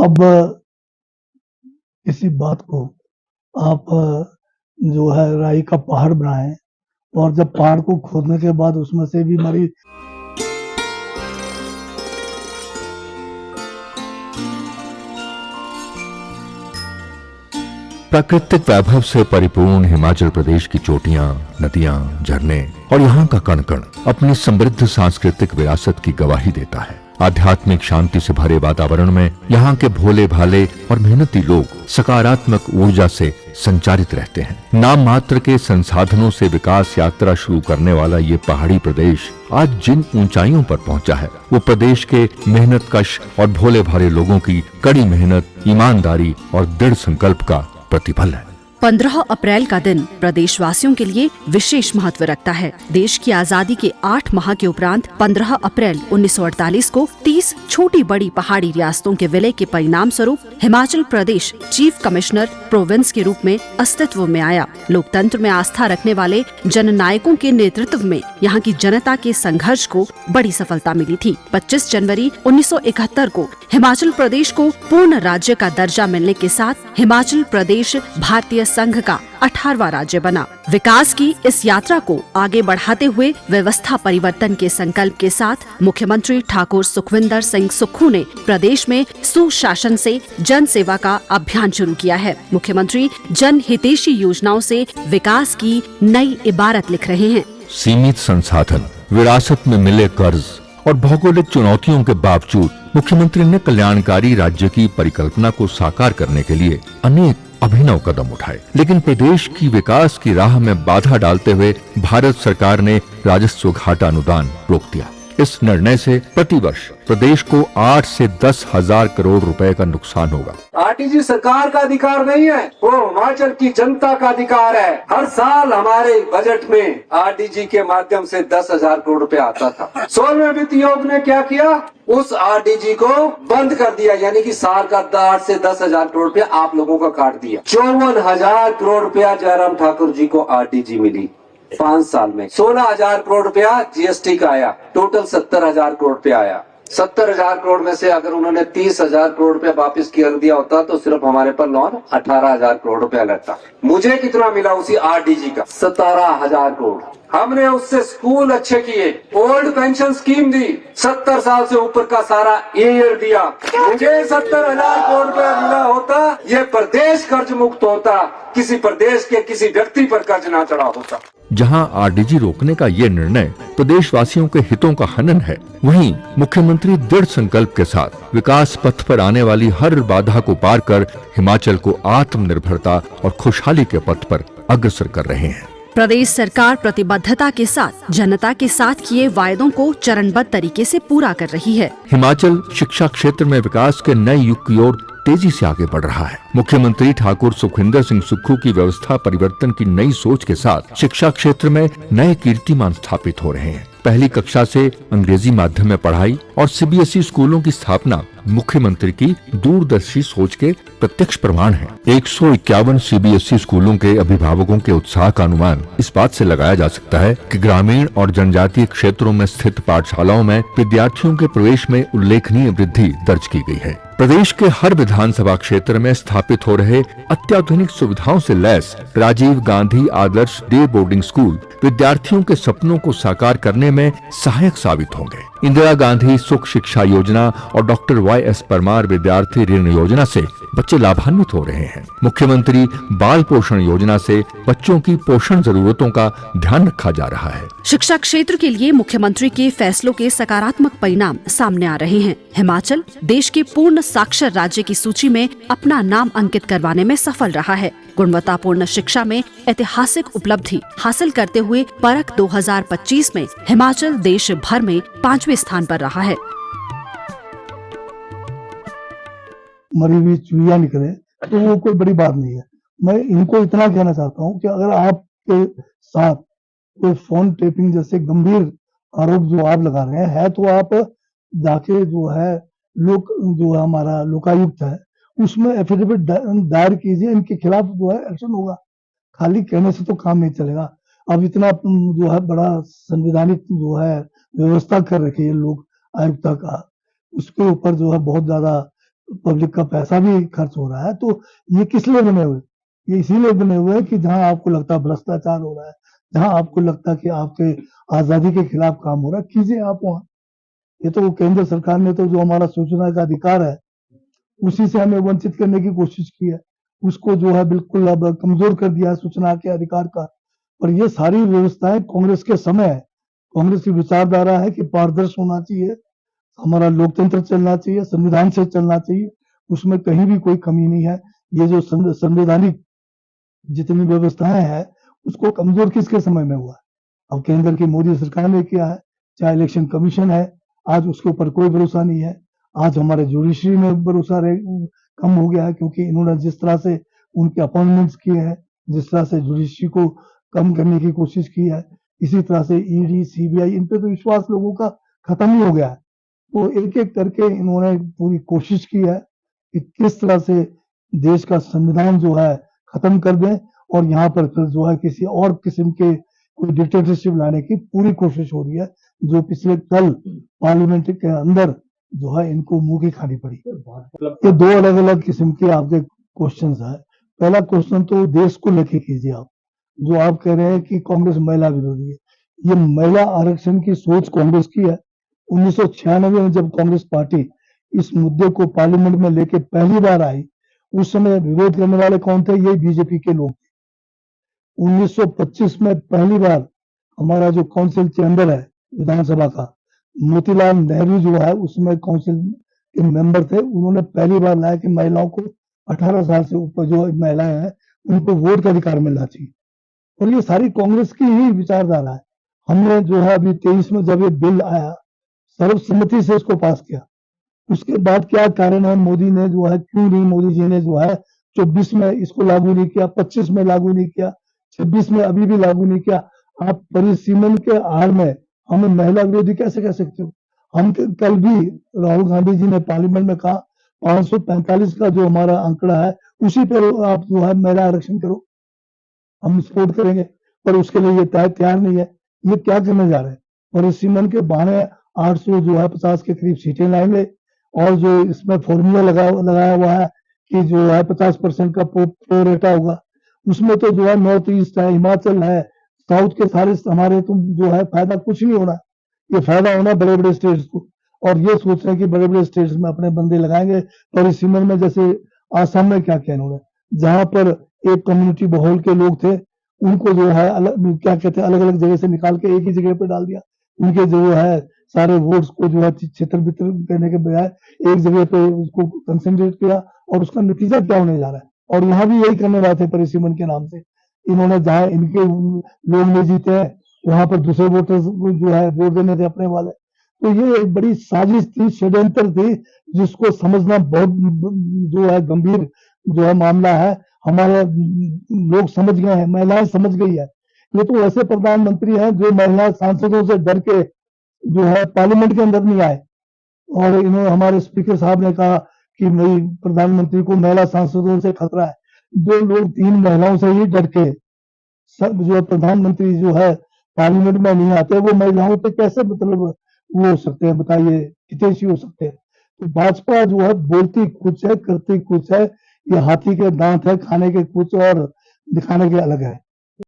अब इसी बात को आप जो है राई का पहाड़ बनाएं, और जब पहाड़ को खोदने के बाद उसमें से भी हमारी प्राकृतिक वैभव से परिपूर्ण हिमाचल प्रदेश की चोटियां, नदियां, झरने और यहाँ का कण कण अपनी समृद्ध सांस्कृतिक विरासत की गवाही देता है। आध्यात्मिक शांति से भरे वातावरण में यहाँ के भोले भाले और मेहनती लोग सकारात्मक ऊर्जा से संचारित रहते हैं। नाम मात्र के संसाधनों से विकास यात्रा शुरू करने वाला ये पहाड़ी प्रदेश आज जिन ऊंचाइयों पर पहुंचा है, वो प्रदेश के मेहनतकश और भोले भाले लोगों की कड़ी मेहनत, ईमानदारी और दृढ़ संकल्प का प्रतिफल है। 15 अप्रैल का दिन प्रदेशवासियों के लिए विशेष महत्व रखता है। देश की आजादी के 8 माह के उपरांत 15 अप्रैल 1948 को 30 छोटी बड़ी पहाड़ी रियासतों के विलय के परिणाम स्वरूप Himachal Pradesh chief commissioner province के रूप में अस्तित्व में आया। लोकतंत्र में आस्था रखने वाले जननायकों के नेतृत्व में यहाँ की जनता के संघर्ष को बड़ी सफलता मिली थी। 25 जनवरी 1971 को हिमाचल प्रदेश को पूर्ण राज्य का दर्जा मिलने के साथ हिमाचल प्रदेश भारतीय संघ का 18वां राज्य बना। विकास की इस यात्रा को आगे बढ़ाते हुए व्यवस्था परिवर्तन के संकल्प के साथ मुख्यमंत्री ठाकुर सुखविंदर सिंह सुक्खू ने प्रदेश में सुशासन से जन सेवा का अभियान शुरू किया है। मुख्यमंत्री जन हितैषी योजनाओं से विकास की नई इबारत लिख रहे हैं। सीमित संसाधन, विरासत में मिले कर्ज और भौगोलिक चुनौतियों के बावजूद मुख्यमंत्री ने कल्याणकारी राज्य की परिकल्पना को साकार करने के लिए अनेक अभिनव कदम उठाए, लेकिन प्रदेश की विकास की राह में बाधा डालते हुए भारत सरकार ने राजस्व घाटा अनुदान रोक दिया। इस निर्णय से प्रतिवर्ष प्रदेश को 8 से 10 हजार करोड़ रुपए का नुकसान होगा। आरटीजी सरकार का अधिकार नहीं है, वो हिमाचल की जनता का अधिकार है। हर साल हमारे बजट में आरटीजी के माध्यम से 10,000 करोड़ रुपए आता था। 16वें वित्त आयोग ने क्या किया, उस आरटीजी को बंद कर दिया, यानी कि साल का 8 से 10,000 करोड़ रुपया आप लोगों का काट दिया। 54,000 करोड़ रुपया जयराम ठाकुर जी को आरटीजी मिली 5 साल में। 16,000 करोड़ रुपया जीएसटी का आया, टोटल 70,000 करोड़ रुपया आया। 70,000 करोड़ में से अगर उन्होंने 30,000 करोड़ रुपया वापिस कर दिया होता तो सिर्फ हमारे पर लोन 18,000 करोड़ रुपया लगता। मुझे कितना मिला उसी आरटीजी का? 17,000 करोड़। हमने उससे स्कूल अच्छे किए, ओल्ड पेंशन स्कीम दी, 70 साल से ऊपर का सारा ईयर दिया। मुझे 70,000 करोड़ रुपया मिला होता, ये प्रदेश कर्ज मुक्त होता, किसी प्रदेश के किसी व्यक्ति पर कर्ज ना चढ़ा होता। जहां आरटीजी रोकने का ये निर्णय प्रदेशवासियों के हितों का हनन है, वहीं मुख्यमंत्री दृढ़ संकल्प के साथ विकास पथ पर आने वाली हर बाधा को पार कर हिमाचल को आत्मनिर्भरता और खुशहाली के पथ पर अग्रसर कर रहे हैं। प्रदेश सरकार प्रतिबद्धता के साथ जनता के साथ किए वायदों को चरणबद्ध तरीके से पूरा कर रही है। हिमाचल शिक्षा क्षेत्र में विकास के नए युग की ओर तेजी से आगे बढ़ रहा है। मुख्यमंत्री ठाकुर सुखविंदर सिंह सुक्खू की व्यवस्था परिवर्तन की नई सोच के साथ शिक्षा क्षेत्र में नए कीर्तिमान स्थापित हो रहे हैं। पहली कक्षा से अंग्रेजी माध्यम में पढ़ाई और सीबीएसई स्कूलों की स्थापना मुख्यमंत्री की दूरदर्शी सोच के प्रत्यक्ष प्रमाण है। 151 सीबीएसई स्कूलों के अभिभावकों के उत्साह का अनुमान इस बात से लगाया जा सकता है कि ग्रामीण और जनजातीय क्षेत्रों में स्थित पाठशालाओं में विद्यार्थियों के प्रवेश में उल्लेखनीय वृद्धि दर्ज की गई है। प्रदेश के हर विधानसभा क्षेत्र में स्थापित हो रहे अत्याधुनिक सुविधाओं से लैस राजीव गांधी आदर्श डे बोर्डिंग स्कूल विद्यार्थियों के सपनों को साकार करने में सहायक साबित होंगे। इंदिरा गांधी सुख शिक्षा योजना और डॉक्टर वाई.एस. परमार विद्यार्थी ऋण योजना से बच्चे लाभान्वित हो रहे हैं। मुख्यमंत्री बाल पोषण योजना से बच्चों की पोषण जरूरतों का ध्यान रखा जा रहा है। शिक्षा क्षेत्र के लिए मुख्यमंत्री के फैसलों के सकारात्मक परिणाम सामने आ रहे हैं। हिमाचल देश के पूर्ण साक्षर राज्य की सूची में अपना नाम अंकित करवाने में सफल रहा है। गुणवत्तापूर्ण शिक्षा में ऐतिहासिक उपलब्धि हासिल करते हुए परख 2025 में हिमाचल देश भर में 5वें स्थान पर रहा है। मरी हुई चूहिया निकले तो वो कोई बड़ी बात नहीं है। मैं इनको इतना कहना चाहता हूँ कि अगर आपके साथ कोई फोन टेपिंग जैसे गंभीर आरोप जो आप लगा रहे हैं तो आप जाके जो है जो हमारा लोकायुक्त है उसमें एफिडेविट दायर कीजिए, इनके खिलाफ जो है एक्शन होगा। खाली कहने से तो काम नहीं चलेगा। अब इतना जो है बड़ा संवैधानिक जो है व्यवस्था कर रखी है लोग आयुक्ता का, उसके ऊपर जो है बहुत ज्यादा पब्लिक का पैसा भी खर्च हो रहा है। तो ये किस लिए बने हुए? ये इसीलिए बने हुए हैं कि जहां आपको लगता है भ्रष्टाचार हो रहा है, जहां आपको लगता है कि आपके आजादी के खिलाफ काम हो रहा है, कीजिए आप वहां। ये तो केंद्र सरकार ने तो जो हमारा सूचना का अधिकार है उसी से हमें वंचित करने की कोशिश की है, उसको जो है बिल्कुल अब कमजोर कर दिया है सूचना के अधिकार का। और ये सारी व्यवस्थाएं कांग्रेस के समय है। कांग्रेस की विचारधारा है कि पारदर्शी होना चाहिए, हमारा लोकतंत्र चलना चाहिए, संविधान से चलना चाहिए, उसमें कहीं भी कोई कमी नहीं है। ये जो संवैधानिक जितनी व्यवस्थाएं हैं उसको कमजोर किसके समय में हुआ? अब केंद्र की मोदी सरकार ने किया है, चाहे इलेक्शन कमीशन है, आज उसके ऊपर कोई भरोसा नहीं है। आज हमारे जुडिशरी में भरोसा कम हो गया है, क्योंकि इन्होंने जिस तरह से उनके अपॉइंटमेंट्स किए हैं, जिस तरह से जुडिशरी को कम करने की कोशिश की है, इसी तरह से ईडी, सीबीआई, इन पे तो विश्वास लोगों का खत्म ही हो गया है। तो एक एक करके इन्होंने पूरी कोशिश की है कि किस तरह से देश का संविधान जो है खत्म कर दें, और यहाँ पर फिर जो है किसी और किस्म के कोई डिक्टेटरशिप लाने की पूरी कोशिश हो रही है, जो पिछले कल पार्लियामेंट के अंदर जो है इनको मुंह की खानी पड़ी। ये दो अलग अलग किस्म के आपके क्वेश्चंस है। पहला क्वेश्चन तो देश को लेके कीजिए आप, जो आप कह रहे हैं कि कांग्रेस महिला विरोधी है। ये महिला आरक्षण की सोच कांग्रेस की है। 1996 में जब कांग्रेस पार्टी इस मुद्दे को पार्लियामेंट में लेके पहली बार आई, उस समय विरोध करने वाले कौन थे? ये बीजेपी के लोग। 1925 में पहली बार हमारा जो काउंसिल चैम्बर है विधानसभा का, मोतीलाल नेहरू जो है उसमें काउंसिल के मेंबर थे, उन्होंने पहली बार लाया कि महिलाओं को 18 साल से ऊपर जो महिलाएं हैं उनको वोट का अधिकार मिलना चाहिए। और ये सारी कांग्रेस की ही विचारधारा है। हमने जो है अभी 23 में जब ये बिल आया, सर्वसम्मति से इसको पास किया। उसके बाद क्या कारण है, मोदी ने जो है क्यों नहीं, मोदी जी ने जो है 24 में इसको लागू नहीं किया, 25 में लागू नहीं किया, 26 में अभी भी लागू नहीं किया? आप परिसीमन के आड़ में हमें महिला विरोधी कैसे कह सकते हो? हम कल भी राहुल गांधी जी ने पार्लियामेंट में कहा 545 का जो हमारा आंकड़ा है उसी पर आप जो है महिला आरक्षण करो, हम सपोर्ट करेंगे। पर उसके लिए ये तैयार नहीं है। ये क्या करने जा रहे हैं? परिसीमन के बहाने 800 जो है 50 के करीब सीटें लाएंगे, और जो इसमें फॉर्मूला लगाया हुआ है कि जो है 50% का प्रो रेटा होगा, उसमें तो जो है नॉर्थ ईस्ट है, हिमाचल है, साउथ के सारे हमारे तुम जो है फायदा कुछ नहीं होना। ये फायदा होना बड़े बड़े स्टेट्स को, और ये सोच रहे हैं कि बड़े बड़े स्टेट्स में अपने बंदे लगाएंगे। परिसीमन में जैसे आसाम में क्या किया इन्होंने, जहां पर एक कम्युनिटी बहौल के लोग थे उनको जो है अलग क्या कहते हैं अलग अलग जगह से निकाल के एक ही जगह पे डाल दिया। उनके जो है सारे वोट्स को जो है छितर बितर करने के बजाय एक जगह पे उसको कंसंट्रेट किया, और उसका नतीजा क्या होने जा रहा है? और यहाँ भी यही करने वाले थे परिसीमन के नाम से। इन्होंने जहां इनके लोग नहीं जीते हैं वहां पर दूसरे वोटर्स जो है वोट देने थे अपने वाले। तो ये एक बड़ी साजिश थी, षड्यंत्र थी, जिसको समझना बहुत जो है गंभीर जो है मामला है। हमारे लोग समझ गए हैं, महिलाएं समझ गई है। ये तो ऐसे प्रधानमंत्री हैं जो महिला सांसदों से डर के जो है पार्लियामेंट के अंदर नहीं आए, और इन्होंने हमारे स्पीकर साहब ने कहा कि भाई प्रधानमंत्री को महिला सांसदों से खतरा है। जो लोग 3 महिलाओं से ही डर के सब जो है प्रधानमंत्री जो है पार्लियामेंट में नहीं आते, वो महिलाओं पे कैसे मतलब वो हो सकते हैं बताइए, हितैषी हो सकते हैं? तो भाजपा जो है बोलती कुछ है, करती कुछ है। ये हाथी के दांत है, खाने के कुछ और दिखाने के अलग है।